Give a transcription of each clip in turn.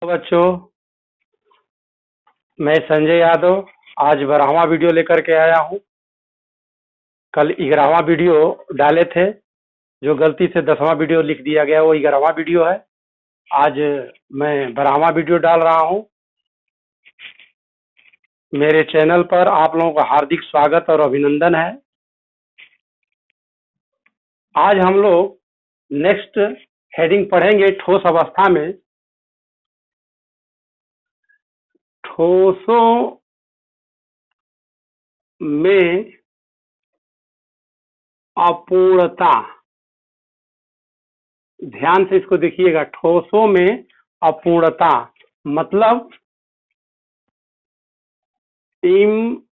बच्चों, मैं संजय यादव आज 12वां वीडियो लेकर के आया हूँ। कल 11वां वीडियो डाले थे, जो गलती से 10वां वीडियो लिख दिया गया, वो 11वां वीडियो है। आज मैं 12वां वीडियो डाल रहा हूँ। मेरे चैनल पर आप लोगों का हार्दिक स्वागत और अभिनंदन है। आज हम लोग नेक्स्ट हेडिंग पढ़ेंगे ठोस अवस्था में। ठोसों में अपूर्णता, ध्यान से इसको देखिएगा। ठोसों में अपूर्णता मतलब इम्परफेक्शन।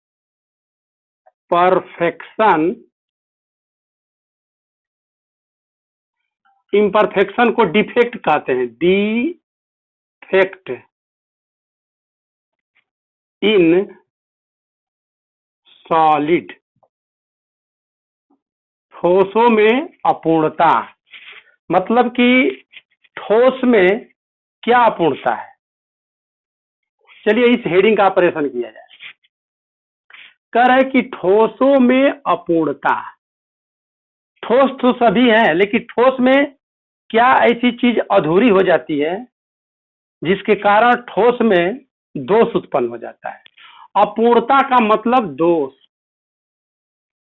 इम्परफेक्शन को डिफेक्ट कहते हैं। Defect in solid. ठोसों में अपूर्णता मतलब कि ठोस में क्या अपूर्णता है। चलिए इस हेडिंग का ऑपरेशन किया जाए। कह रहे कि ठोसों में अपूर्णता। ठोस तो सभी हैं, लेकिन ठोस में क्या ऐसी चीज अधूरी हो जाती है जिसके कारण ठोस में दोष उत्पन्न हो जाता है। अपूर्णता का मतलब दोष।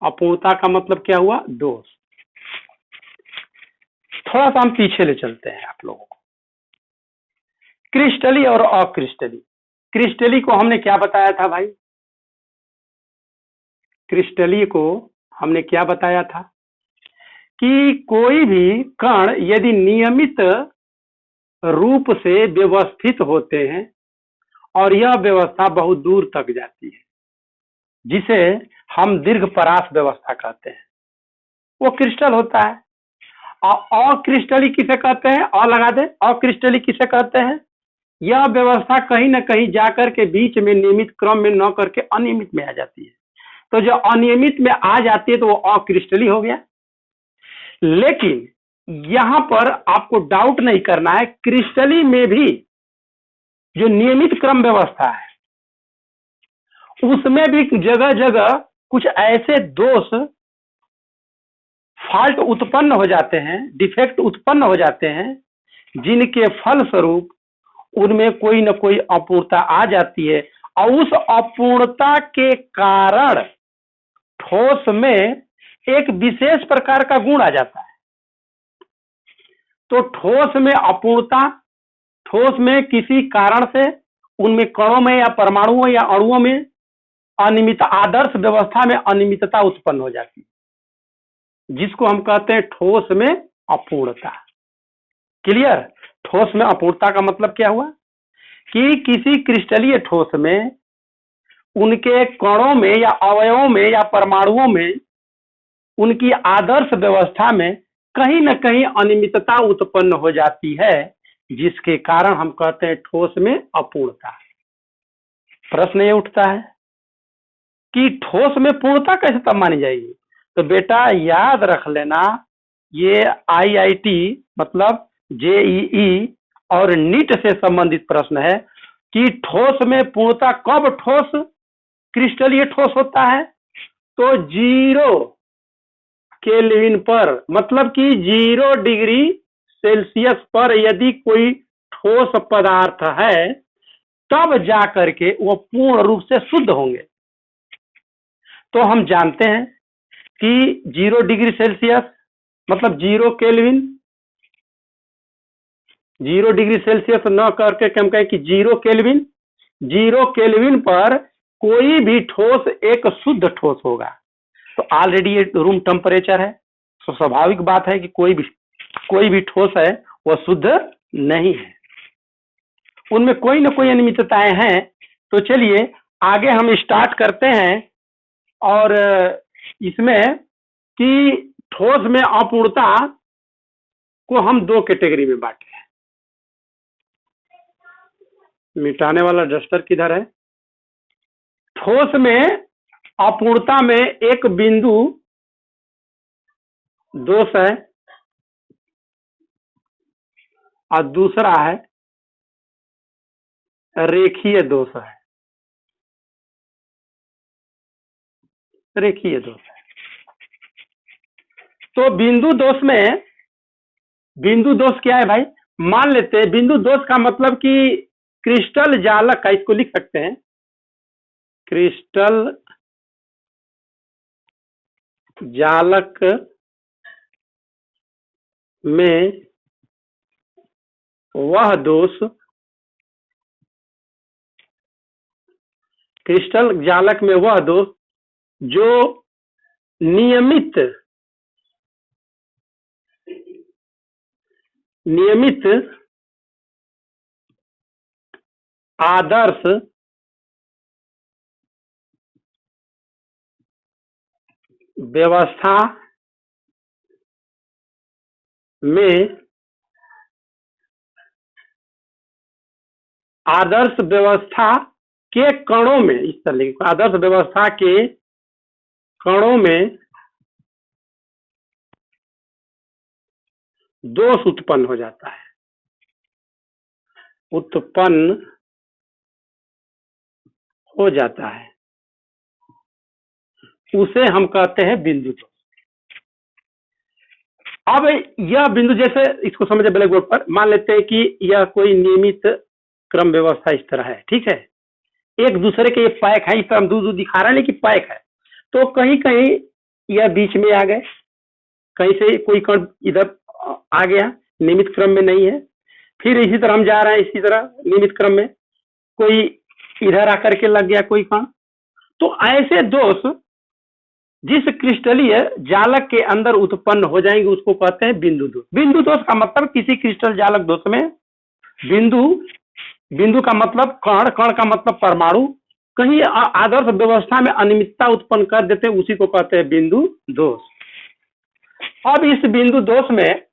अपूर्णता का मतलब क्या हुआ? दोष। थोड़ा सा हम पीछे ले चलते हैं आप लोगों को। क्रिस्टली और अक्रिस्टली। क्रिस्टली को हमने क्या बताया था भाई? क्रिस्टली को हमने क्या बताया था कि कोई भी कण यदि नियमित रूप से व्यवस्थित होते हैं और यह व्यवस्था बहुत दूर तक जाती है, जिसे हम दीर्घपरास व्यवस्था कहते हैं, वो क्रिस्टल होता है। और अक्रिस्टली किसे कहते हैं? लगा दे। अक्रिस्टली किसे कहते हैं? यह व्यवस्था कहीं न कहीं जाकर के बीच में नियमित क्रम में न करके अनियमित में आ जाती है। तो जो अनियमित में आ जाती है तो वो अक्रिस्टली हो गया। लेकिन यहां पर आपको डाउट नहीं करना है, क्रिस्टली में भी जो नियमित क्रम व्यवस्था है उसमें भी जगह जगह कुछ ऐसे दोष, फॉल्ट उत्पन्न हो जाते हैं, डिफेक्ट उत्पन्न हो जाते हैं, जिनके फलस्वरूप उनमें कोई न कोई अपूर्णता आ जाती है और उस अपूर्णता के कारण ठोस में एक विशेष प्रकार का गुण आ जाता है। तो ठोस में अपूर्णता, ठोस में किसी कारण से उनमें कणों में या परमाणुओं या अणुओं में अनियमित, आदर्श व्यवस्था में अनियमितता उत्पन्न हो जाती है, जिसको हम कहते हैं ठोस में अपूर्णता। क्लियर? ठोस में अपूर्णता का मतलब क्या हुआ कि किसी क्रिस्टलीय ठोस में उनके कणों में या अवयवों में या परमाणुओं में उनकी आदर्श व्यवस्था में कहीं न कहीं अनियमितता उत्पन्न हो जाती है, जिसके कारण हम कहते हैं ठोस में अपूर्णता। प्रश्न ये उठता है कि ठोस में पूर्णता कैसे तब मानी जाएगी? तो बेटा याद रख लेना, ये IIT मतलब JEE और नीट से संबंधित प्रश्न है कि ठोस में पूर्णता कब ठोस क्रिस्टलीय ठोस होता है? तो 0 केल्विन पर, मतलब कि 0 डिग्री सेल्सियस पर यदि कोई ठोस पदार्थ है तब जा करके वो पूर्ण रूप से शुद्ध होंगे। तो हम जानते हैं कि 0 डिग्री सेल्सियस मतलब 0 केल्विन, 0 डिग्री सेल्सियस न करके हम कहें कि 0 केल्विन। 0 केल्विन पर कोई भी ठोस एक शुद्ध ठोस होगा। तो ऑलरेडी ये रूम टेम्परेचर है, तो स्वाभाविक बात है कि कोई भी ठोस है वह शुद्ध नहीं है, उनमें कोई न कोई अनियमितताएं हैं। तो चलिए आगे हम स्टार्ट करते हैं। और इसमें कि ठोस में अपूर्णता को हम 2 कैटेगरी में बांटे हैं। मिटाने वाला डस्टर किधर है? ठोस में अपूर्णता में एक बिंदु दोष है और दूसरा है रेखीय दोष है, रेखीय दोष है। तो बिंदु दोष में, बिंदु दोष क्या है भाई? मान लेते हैं बिंदु दोष का मतलब कि क्रिस्टल जालक का, इसको लिख सकते हैं, क्रिस्टल जालक में वह दोष, क्रिस्टल जालक में वह दोष जो नियमित आदर्श व्यवस्था में, आदर्श व्यवस्था के कणों में, इस तरह आदर्श व्यवस्था के कणों में दोष उत्पन्न हो जाता है, उत्पन्न हो जाता है, उसे हम कहते हैं बिंदु दोष। अब यह बिंदु, जैसे इसको समझे ब्लैक बोर्ड पर, मान लेते हैं कि यह कोई नियमित क्रम व्यवस्था इस तरह है, ठीक है, एक दूसरे के ये पैक है, इस तरह हम दूर दिखा रहे हैं लेकिन पैक है, तो कहीं कहीं यह बीच में आ गए, कहीं से कोई कण इधर आ गया, नियमित क्रम में नहीं है, फिर इसी तरह हम जा रहे हैं, इसी तरह नियमित क्रम में कोई इधर आकर के लग गया कोई कण। तो ऐसे दोष जिस क्रिस्टलीय जालक के अंदर उत्पन्न हो जाएंगे उसको कहते हैं बिंदु दोष। बिंदु दोष का मतलब किसी क्रिस्टल जालक दोष में बिंदु, बिंदु का मतलब कण, कण का मतलब परमाणु, कहीं आदर्श व्यवस्था में अनियमितता उत्पन्न कर देते हैं, उसी को कहते हैं बिंदु दोष। अब इस बिंदु दोष में,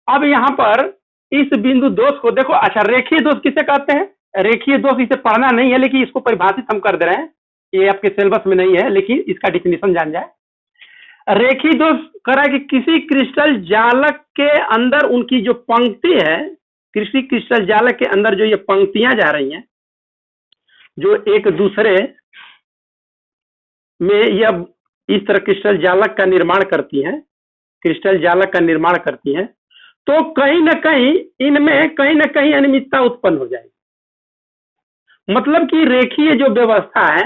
अब यहाँ पर इस बिंदु दोष को देखो, अच्छा रेखीय दोष किसे कहते हैं? रेखीय दोष इसे पढ़ना नहीं है लेकिन इसको परिभाषित हम कर दे रहे हैं, ये आपके सिलेबस में नहीं है लेकिन इसका डिफिनेशन जान जाए। रेखीय दोष कह रहा है कि किसी क्रिस्टल जालक के अंदर उनकी जो पंक्ति है, किसी क्रिस्टल जालक के अंदर जो ये पंक्तियां जा रही हैं, जो एक दूसरे में यह इस तरह क्रिस्टल जालक का निर्माण करती हैं, क्रिस्टल जालक का निर्माण करती हैं, तो कहीं न कहीं इनमें कहीं न कहीं अनियमितता उत्पन्न हो जाएगी। मतलब कि रेखीय जो व्यवस्था है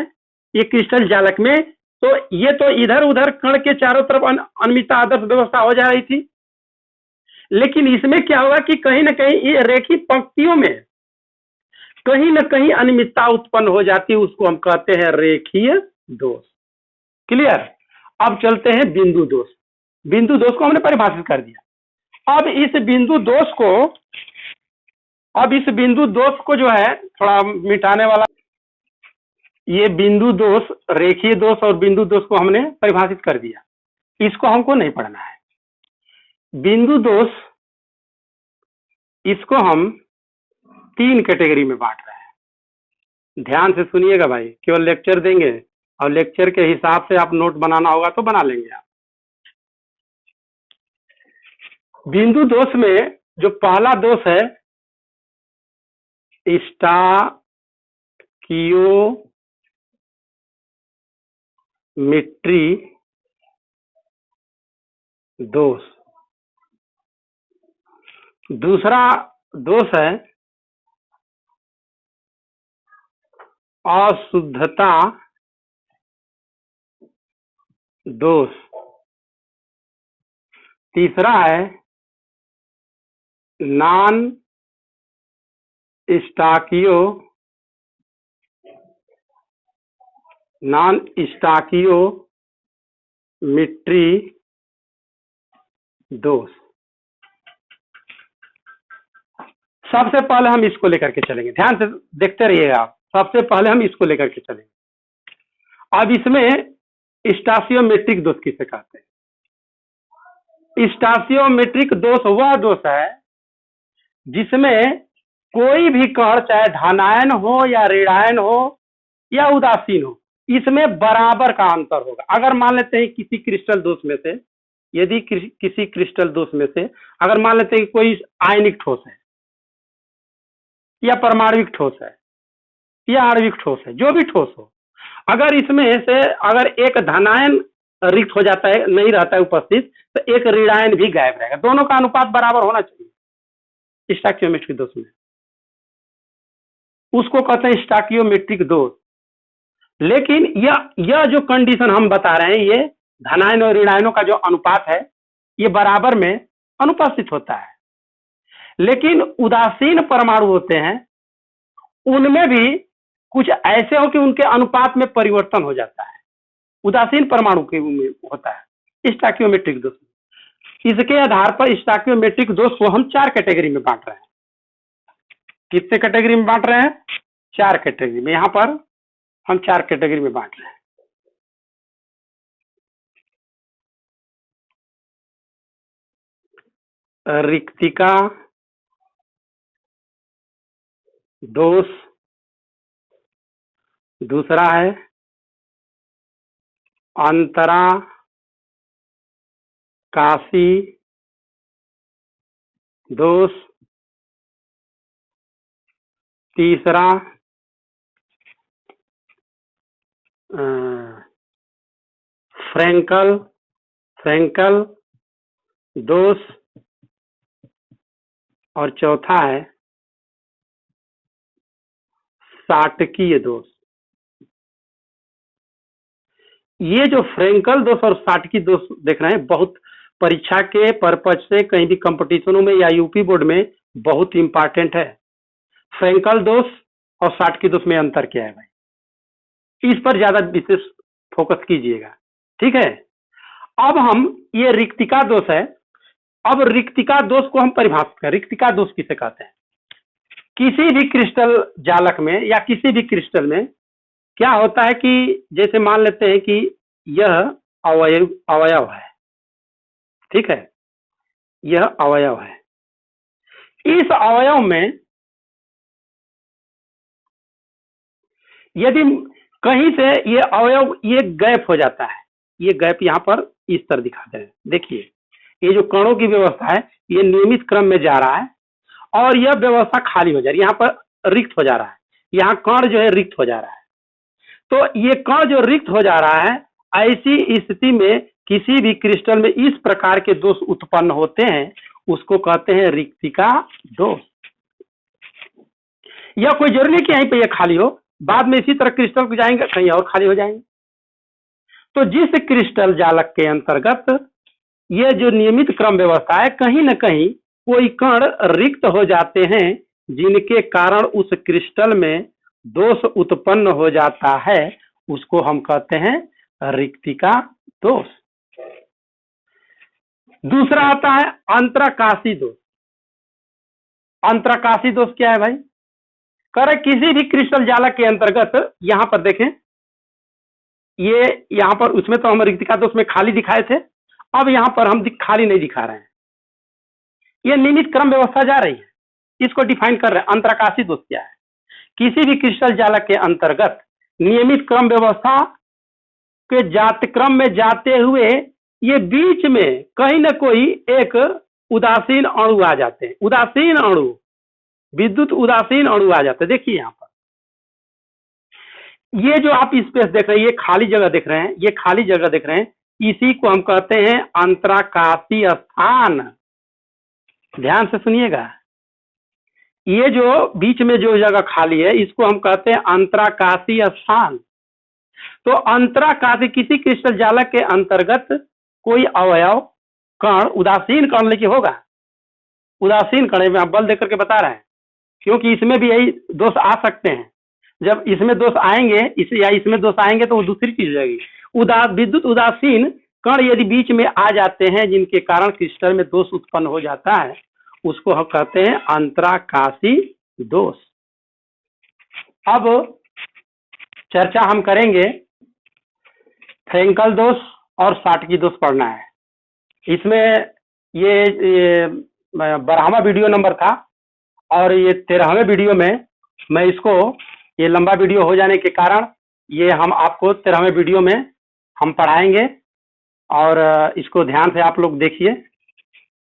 ये क्रिस्टल जालक में, तो ये तो इधर उधर कण के चारों तरफ अनियमितता आदर्श व्यवस्था हो जा रही थी, लेकिन इसमें क्या होगा कि कहीं न कहीं ये रेखीय पंक्तियों में कहीं न कहीं अनियमितता उत्पन्न हो जाती है, उसको हम कहते हैं रेखीय दोष। क्लियर? अब चलते हैं बिंदु दोष। बिंदु दोष को हमने परिभाषित कर दिया। अब इस बिंदु दोष को, अब इस बिंदु दोष को जो है थोड़ा मिटाने वाला, ये बिंदु दोष, रेखीय दोष और बिंदु दोष को हमने परिभाषित कर दिया, इसको हमको नहीं पढ़ना है। बिंदु दोष, इसको हम 3 कैटेगरी में बांट रहे हैं। ध्यान से सुनिएगा भाई, केवल लेक्चर देंगे और लेक्चर के हिसाब से आप नोट बनाना होगा तो बना लेंगे आप। बिंदु दोष में जो पहला दोष है स्टाकियोमेट्री दोष। दूसरा दोष है अशुद्धता दोष। तीसरा है नॉन स्टाकियोमेट्री दोष। सबसे पहले हम इसको लेकर के चलेंगे, ध्यान से देखते रहिएगा आप। सबसे पहले हम इसको लेकर के चलेंगे। अब इसमें स्टाकियोमेट्रिक दोष किसे कहते हैं? स्टाकियोमेट्रिक दोष वह दोष है जिसमें कोई भी कण, चाहे धनायन हो या ऋणायन हो या उदासीन हो, इसमें बराबर का अंतर होगा। अगर मान लेते हैं किसी क्रिस्टल दोष में से, यदि किसी क्रिस्टल दोष में से अगर मान लेते हैं कि कोई आयनिक ठोस है, या परमाणविक ठोस है या आणविक ठोस है, जो भी ठोस हो, अगर इसमें से अगर एक धनायन रिक्त हो जाता है, नहीं रहता है उपस्थित, तो एक ऋणायन भी गायब रहेगा। दोनों का अनुपात बराबर होना चाहिए स्टोइकियोमेट्रिक दोष में। उसको कहते हैं स्टोइकियोमेट्रिक दोष। लेकिन यह जो कंडीशन हम बता रहे हैं, ये धनायन और ऋणायनों का जो अनुपात है ये बराबर में अनुपस्थित होता है। लेकिन उदासीन परमाणु होते हैं, उनमें भी कुछ ऐसे हो कि उनके अनुपात में परिवर्तन हो जाता है। उदासीन परमाणु के में होता है स्टोइकियोमेट्रिक दोष। इसके आधार पर स्टोइकियोमेट्रिक दोष को हम 4 कैटेगरी में बांट रहे हैं। कितने कैटेगरी में बांट रहे हैं? 4 कैटेगरी में। यहां पर हम 4 कैटेगरी में बांट रहे हैं। रिक्तिका दोष, दूसरा है अंतरा काशी दोष, तीसरा फ्रैंकल दोष, और चौथा है साटकीय दोष। ये जो फ्रैंकल दोष और साटकी दोष देख रहे हैं, बहुत परीक्षा के पर्पज से कहीं भी कंपटीशनों में या यूपी बोर्ड में बहुत इंपॉर्टेंट है। फ्रैंकल दोष और साटकी दोष में अंतर क्या है भाई, इस पर ज्यादा विशेष फोकस कीजिएगा, ठीक है। अब हम ये रिक्तिका दोष है, अब रिक्तिका दोष को हम परिभाषित करें। रिक्तिका दोष किसे कहते हैं? किसी भी क्रिस्टल जालक में या किसी भी क्रिस्टल में क्या होता है कि जैसे मान लेते हैं कि यह अवयव है, ठीक है, यह अवयव है। इस अवयव में यदि कहीं से ये अवयव ये गैप हो जाता है, ये गैप यहाँ पर इस तरह दिखाते हैं, देखिए ये जो कणों की व्यवस्था है ये नियमित क्रम में जा रहा है और यह व्यवस्था खाली हो जा रही है, यहाँ पर रिक्त हो जा रहा है, यहाँ कण जो है रिक्त हो जा रहा है। तो ये कण जो रिक्त हो जा रहा है, ऐसी स्थिति में किसी भी क्रिस्टल में इस प्रकार के दोष उत्पन्न होते हैं, उसको कहते हैं रिक्तिका दोष। यह कोई जरूरी नहीं कि यहीं पे ये खाली हो, बाद में इसी तरह क्रिस्टल को जाएंगे कहीं और खाली हो जाएंगे। तो जिस क्रिस्टल जालक के अंतर्गत ये जो नियमित क्रम व्यवस्था है, कहीं न कहीं कोई कण रिक्त हो जाते हैं, जिनके कारण उस क्रिस्टल में दोष उत्पन्न हो जाता है, उसको हम कहते हैं रिक्तिका दोष। दूसरा आता है अंतराकाशी दोष। अंतराकाशी दोष क्या है भाई? करे किसी भी क्रिस्टल जालक के अंतर्गत, यहां पर देखें, ये यहां पर उसमें तो हम रिक्तिका दोष में खाली दिखाए थे, अब यहां पर हम खाली नहीं दिखा रहे हैं, ये नियमित क्रम व्यवस्था जा रही है, इसको डिफाइन कर रहे हैं। अंतराकाशी दोष क्या है? किसी भी क्रिस्टल जालक के अंतर्गत नियमित क्रम व्यवस्था के क्रम में जाते हुए ये बीच में कहीं ना कोई एक उदासीन अणु आ जाते हैं, उदासीन अणु, विद्युत उदासीन अणु आ जाते हैं। देखिए यहाँ पर ये जो आप स्पेस देख रहे हैं, ये खाली जगह देख रहे हैं, ये खाली जगह देख रहे हैं, इसी को हम कहते हैं अंतराकाशी स्थान। ध्यान से सुनिएगा, ये जो बीच में जो जगह खाली है, इसको हम कहते हैं अंतराकाशी स्थान। तो अंतराकाशी किसी क्रिस्टल जालक के अंतर्गत कोई अवयव कण, उदासीन कण लेके होगा, उदासीन कण में आप बल देकर के बता रहे हैं, क्योंकि इसमें भी यही दोष आ सकते हैं। जब इसमें दोष आएंगे, या इसमें दोष आएंगे तो वो दूसरी चीज हो जाएगी। विद्युत उदासीन कण यदि बीच में आ जाते हैं, जिनके कारण क्रिस्टल में दोष उत्पन्न हो जाता है, उसको हम कहते हैं अंतराकाशी दोष। अब चर्चा हम करेंगे, फ्रैंकल दोष और साटकी दोष पढ़ना है। इसमें ये 12वां वीडियो नंबर था और ये 13वें वीडियो में मैं इसको, ये लंबा वीडियो हो जाने के कारण ये हम आपको 13वें वीडियो में हम पढ़ाएंगे और इसको ध्यान से आप लोग देखिए।